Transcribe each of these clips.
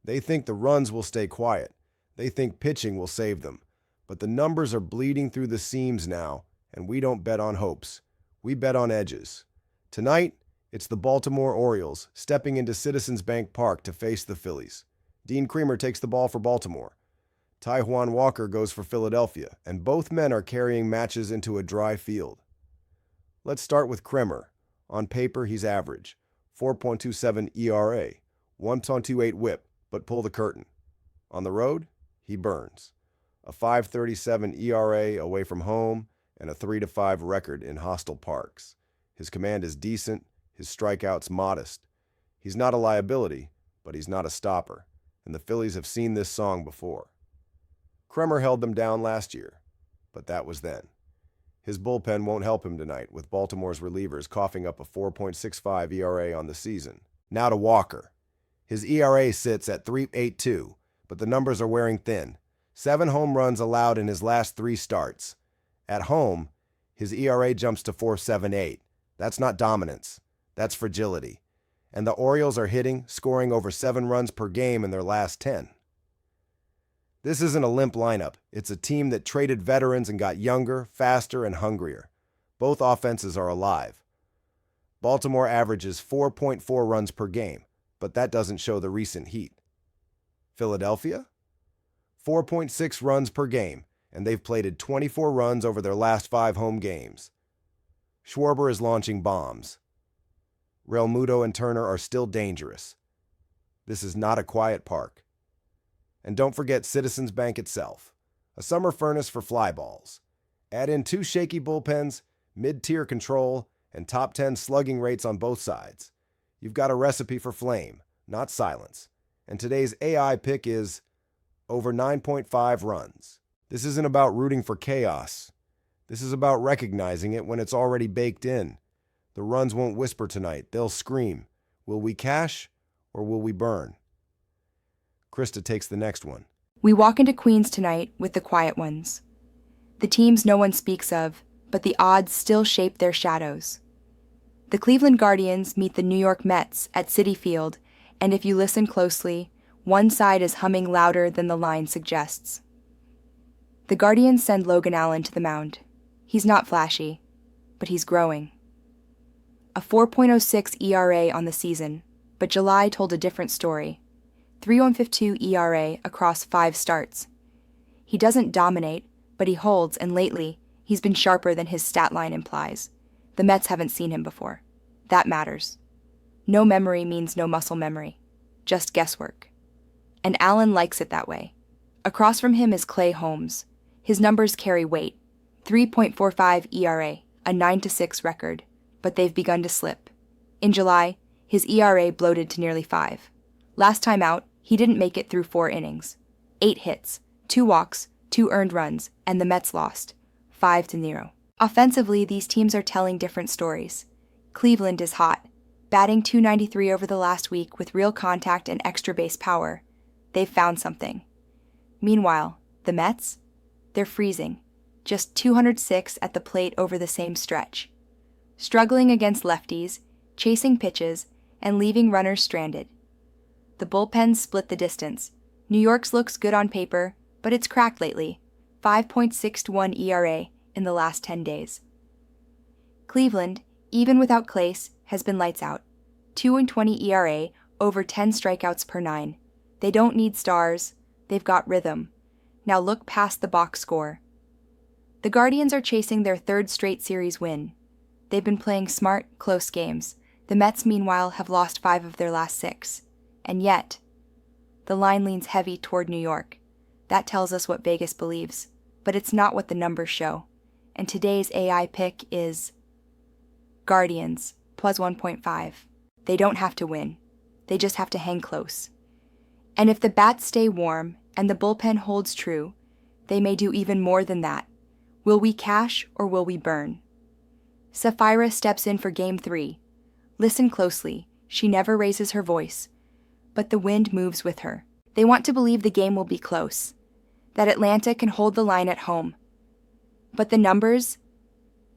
They think the runs will stay quiet. They think pitching will save them. But the numbers are bleeding through the seams now, and we don't bet on hopes. We bet on edges. Tonight, it's the Baltimore Orioles stepping into Citizens Bank Park to face the Phillies. Dean Kremer takes the ball for Baltimore. Taijuan Walker goes for Philadelphia, and both men are carrying matches into a dry field. Let's start with Kremer. On paper, he's average. 4.27 ERA, 1.28 whip, but pull the curtain. On the road, he burns. A 5.37 ERA away from home and a 3-5 record in hostile parks. His command is decent, his strikeouts modest. He's not a liability, but he's not a stopper, and the Phillies have seen this song before. Kremer held them down last year, but that was then. His bullpen won't help him tonight, with Baltimore's relievers coughing up a 4.65 ERA on the season. Now to Walker. His ERA sits at 3.82, but the numbers are wearing thin. 7 home runs allowed in his last 3 starts. At home, his ERA jumps to 4.78. That's not dominance. That's fragility. And the Orioles are scoring over 7 runs per game in their last 10. This isn't a limp lineup. It's a team that traded veterans and got younger, faster, and hungrier. Both offenses are alive. Baltimore averages 4.4 runs per game, but that doesn't show the recent heat. Philadelphia? 4.6 runs per game, and they've plated 24 runs over their last 5 home games. Schwarber is launching bombs. Realmuto and Turner are still dangerous. This is not a quiet park. And don't forget Citizens Bank itself, a summer furnace for fly balls. Add in 2 shaky bullpens, mid-tier control, and top 10 slugging rates on both sides. You've got a recipe for flame, not silence. And today's AI pick is over 9.5 runs. This isn't about rooting for chaos. This is about recognizing it when it's already baked in. The runs won't whisper tonight. They'll scream. Will we cash or will we burn? Krista takes the next one. We walk into Queens tonight with the quiet ones. The teams no one speaks of, but the odds still shape their shadows. The Cleveland Guardians meet the New York Mets at Citi Field, and if you listen closely, one side is humming louder than the line suggests. The Guardians send Logan Allen to the mound. He's not flashy, but he's growing. A 4.06 ERA on the season, but July told a different story. 3.52 ERA across 5 starts. He doesn't dominate, but he holds, and lately, he's been sharper than his stat line implies. The Mets haven't seen him before. That matters. No memory means no muscle memory, just guesswork. And Allen likes it that way. Across from him is Clay Holmes. His numbers carry weight. 3.45 ERA, a 9-6 record, but they've begun to slip. In July, his ERA bloated to nearly 5. Last time out, he didn't make it through 4 innings. 8 hits, 2 walks, 2 earned runs, and the Mets lost, 5-0. Offensively, these teams are telling different stories. Cleveland is hot, batting .293 over the last week with real contact and extra base power. They've found something. Meanwhile, the Mets? They're freezing, just .206 at the plate over the same stretch. Struggling against lefties, chasing pitches, and leaving runners stranded. The bullpens split the distance. New York's looks good on paper, but it's cracked lately. 5.61 ERA in the last 10 days. Cleveland, even without Clace, has been lights out. 2.20 ERA, over 10 strikeouts per 9. They don't need stars. They've got rhythm. Now look past the box score. The Guardians are chasing their 3rd straight series win. They've been playing smart, close games. The Mets, meanwhile, have lost 5 of their last 6. And yet, the line leans heavy toward New York. That tells us what Vegas believes, but it's not what the numbers show. And today's AI pick is Guardians, plus 1.5. They don't have to win. They just have to hang close. And if the bats stay warm and the bullpen holds true, they may do even more than that. Will we cash or will we burn? Sapphira steps in for Game 3. Listen closely. She never raises her voice. But the wind moves with her. They want to believe the game will be close, that Atlanta can hold the line at home. But the numbers,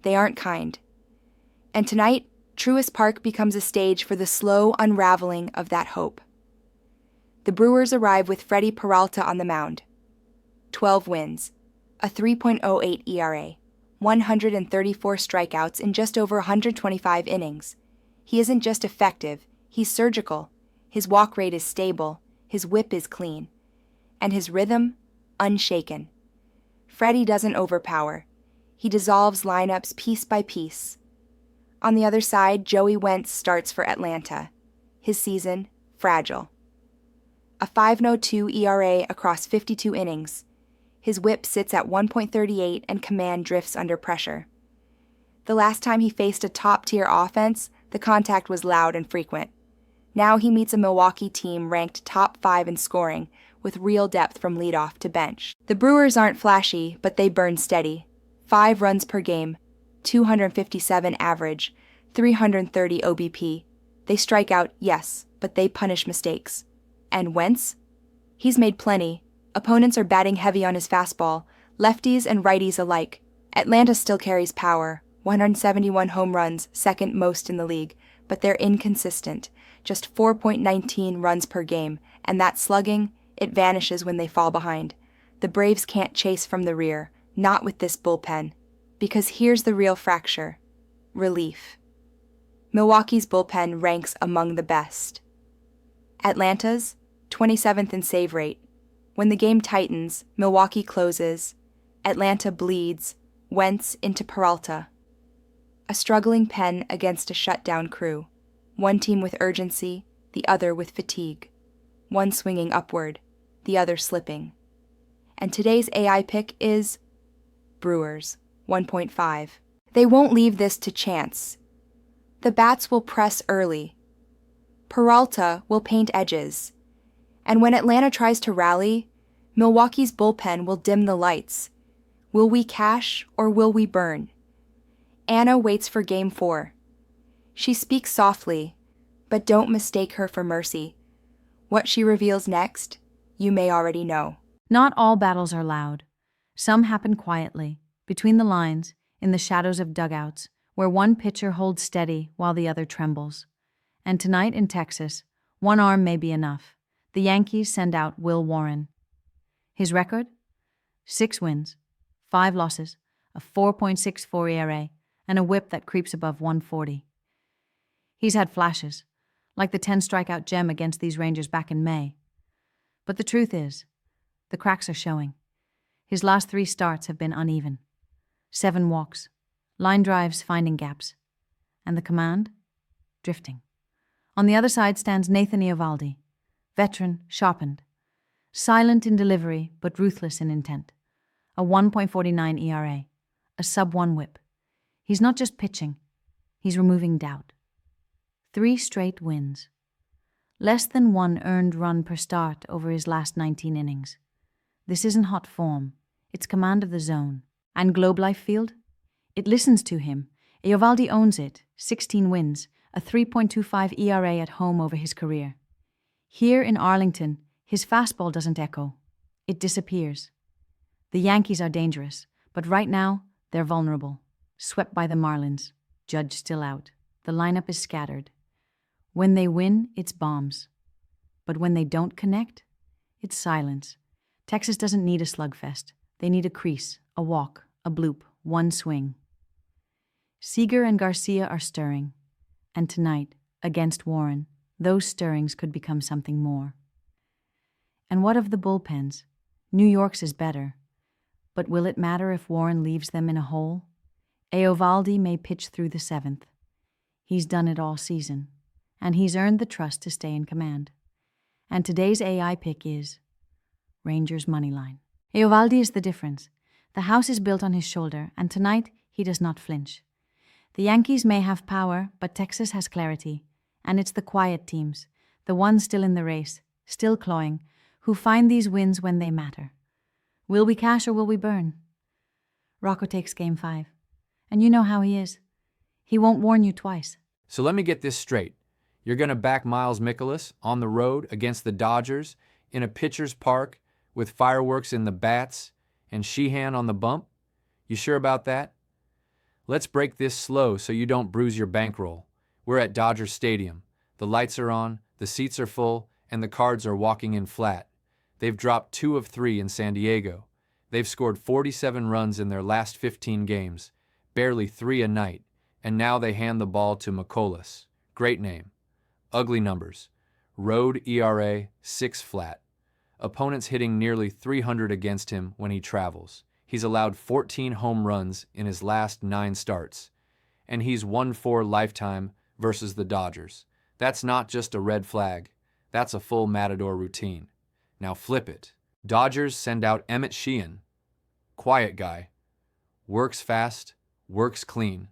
they aren't kind. And tonight, Truist Park becomes a stage for the slow unraveling of that hope. the Brewers arrive with Freddie Peralta on the mound. 12 wins, a 3.08 ERA, 134 strikeouts in just over 125 innings. He isn't just effective, he's surgical. His walk rate is stable, his whip is clean, and his rhythm, unshaken. Freddie doesn't overpower. He dissolves lineups piece by piece. On the other side, Joey Wentz starts for Atlanta. His season, fragile. A 5.02 ERA across 52 innings. His whip sits at 1.38 and command drifts under pressure. The last time he faced a top-tier offense, the contact was loud and frequent. Now he meets a Milwaukee team ranked top 5 in scoring, with real depth from leadoff to bench. The Brewers aren't flashy, but they burn steady. 5 runs per game, 257 average, 330 OBP. They strike out, yes, but they punish mistakes. And Wentz? He's made plenty. Opponents are batting heavy on his fastball, lefties and righties alike. Atlanta still carries power, 171 home runs, second most in the league, but they're inconsistent, just 4.19 runs per game, and that slugging, it vanishes when they fall behind. The Braves can't chase from the rear, not with this bullpen, because here's the real fracture: relief. Milwaukee's bullpen ranks among the best. Atlanta's, 27th in save rate. When the game tightens, Milwaukee closes, Atlanta bleeds, Wentz into Peralta. A struggling pen against a shutdown crew. One team with urgency, the other with fatigue. One swinging upward, the other slipping. And today's AI pick is Brewers, 1.5. They won't leave this to chance. The bats will press early. Peralta will paint edges. And when Atlanta tries to rally, Milwaukee's bullpen will dim the lights. Will we cash or will we burn? Anna waits for Game 4. She speaks softly, but don't mistake her for mercy. What she reveals next, you may already know. Not all battles are loud. Some happen quietly, between the lines, in the shadows of dugouts, where one pitcher holds steady while the other trembles. And tonight in Texas, one arm may be enough. The Yankees send out Will Warren. His record? 6 wins, 5 losses, a 4.64 ERA, and a whip that creeps above 140. He's had flashes, like the 10-strikeout gem against these Rangers back in May. But the truth is, the cracks are showing. His last 3 starts have been uneven. 7 walks, line drives finding gaps, and the command? Drifting. On the other side stands Nathan Eovaldi, veteran, sharpened, silent in delivery but ruthless in intent. A 1.49 ERA, a sub-1 whip. He's not just pitching, he's removing doubt. 3 straight wins. Less than 1 earned run per start over his last 19 innings. This isn't hot form, it's command of the zone. And Globe Life Field? It listens to him. Eovaldi owns it, 16 wins, a 3.25 ERA at home over his career. Here in Arlington, his fastball doesn't echo. It disappears. The Yankees are dangerous, but right now, they're vulnerable. Swept by the Marlins. Judge still out. The lineup is scattered. When they win, it's bombs. But when they don't connect, it's silence. Texas doesn't need a slugfest. They need a crease, a walk, a bloop, one swing. Seager and Garcia are stirring. And tonight, against Warren, those stirrings could become something more. And what of the bullpens? New York's is better. But will it matter if Warren leaves them in a hole? Eovaldi may pitch through the 7th. He's done it all season, and he's earned the trust to stay in command. And today's AI pick is Rangers Moneyline. Eovaldi is the difference. The house is built on his shoulder, and tonight he does not flinch. The Yankees may have power, but Texas has clarity, and it's the quiet teams, the ones still in the race, still clawing, who find these wins when they matter. Will we cash or will we burn? Rocco takes Game 5, and you know how he is. He won't warn you twice. So let me get this straight. You're going to back Miles Mikolas on the road against the Dodgers in a pitcher's park with fireworks in the bats and Sheehan on the bump? You sure about that? Let's break this slow so you don't bruise your bankroll. We're at Dodger Stadium. The lights are on, the seats are full, and the Cards are walking in flat. They've dropped 2 of 3 in San Diego. They've scored 47 runs in their last 15 games, barely 3 a night, and now they hand the ball to McCollus. Great name. Ugly numbers. Road ERA 6 flat. Opponents hitting nearly 300 against him when he travels. He's allowed 14 home runs in his last 9 starts, and he's 1-4 lifetime versus the Dodgers. That's not just a red flag. That's a full Matador routine. Now flip it. Dodgers send out Emmett Sheehan. Quiet guy. Works fast, works clean.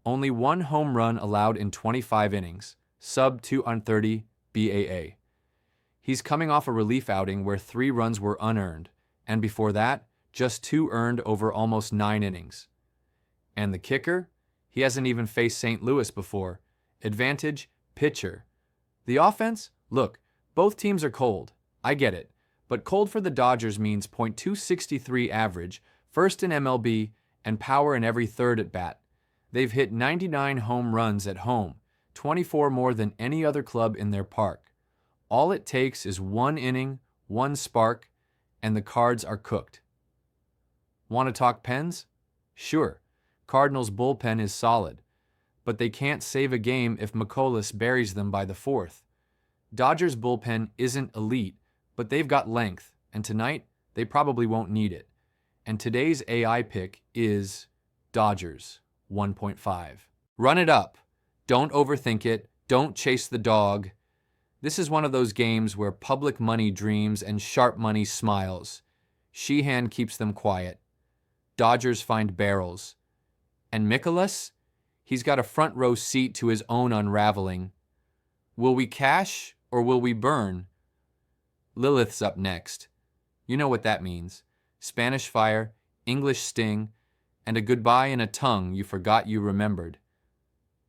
Only 1 home run allowed in 25 innings, sub 230 BAA. He's coming off a relief outing where 3 runs were unearned, and before that, just 2 earned over almost 9 innings. And the kicker? He hasn't even faced St. Louis before. Advantage, pitcher. The offense? Look, both teams are cold. I get it. But cold for the Dodgers means .263 average, first in MLB, and power in every third at bat. They've hit 99 home runs at home, 24 more than any other club in their park. All it takes is 1 inning, 1 spark, and the Cards are cooked. Want to talk pens? Sure, Cardinals' bullpen is solid, but they can't save a game if McCollus buries them by the 4th. Dodgers' bullpen isn't elite, but they've got length, and tonight, they probably won't need it. And today's AI pick is Dodgers 1.5. Run it up. Don't overthink it. Don't chase the dog. This is one of those games where public money dreams and sharp money smiles. Sheehan keeps them quiet. Dodgers find barrels. And Mikolas? He's got a front row seat to his own unraveling. Will we cash or will we burn? Lilith's up next. You know what that means. Spanish fire, English sting, and a goodbye in a tongue you forgot you remembered.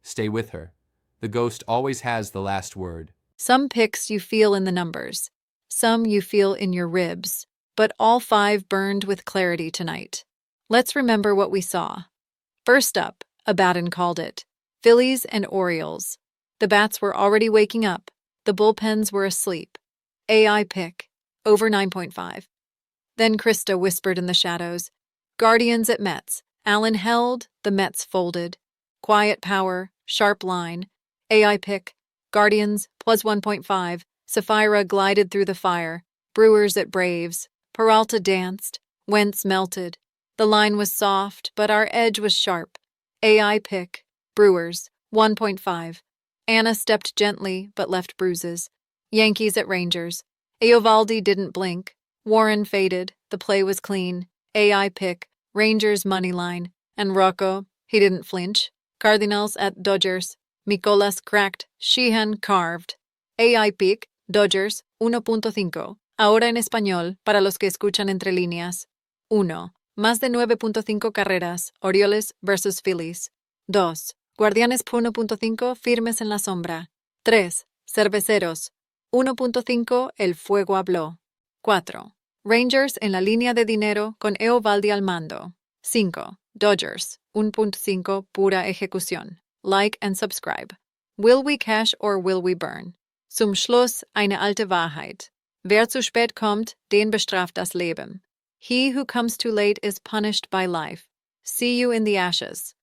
Stay with her. The ghost always has the last word. Some picks you feel in the numbers, some you feel in your ribs, but all 5 burned with clarity tonight. Let's remember what we saw. First up, Abaddon called it. Phillies and Orioles. The bats were already waking up. The bullpens were asleep. AI pick, over 9.5. Then Krista whispered in the shadows. Guardians at Mets. Allen held, the Mets folded. Quiet power, sharp line. AI pick, Guardians, plus 1.5. Sapphira glided through the fire. Brewers at Braves. Peralta danced. Wentz melted. The line was soft, but our edge was sharp. AI pick, Brewers, 1.5. Anna stepped gently, but left bruises. Yankees at Rangers. Eovaldi didn't blink. Warren faded. The play was clean. AI pick, Rangers money line. And Rocco, he didn't flinch. Cardinals at Dodgers. Mikolas cracked. Sheehan carved. AI pick, Dodgers, 1.5. Ahora en español, para los que escuchan entre líneas. 1. Más de 9.5 carreras, Orioles versus Phillies. 2. Guardianes 1.5 firmes en la sombra. 3. Cerveceros. 1.5 El fuego habló. 4. Rangers en la línea de dinero con Eovaldi al mando. 5. Dodgers, 1.5 pura ejecución. Like and subscribe. Will we cash or will we burn? Zum Schluss eine alte Wahrheit. Wer zu spät kommt, den bestraft das Leben. He who comes too late is punished by life. See you in the ashes.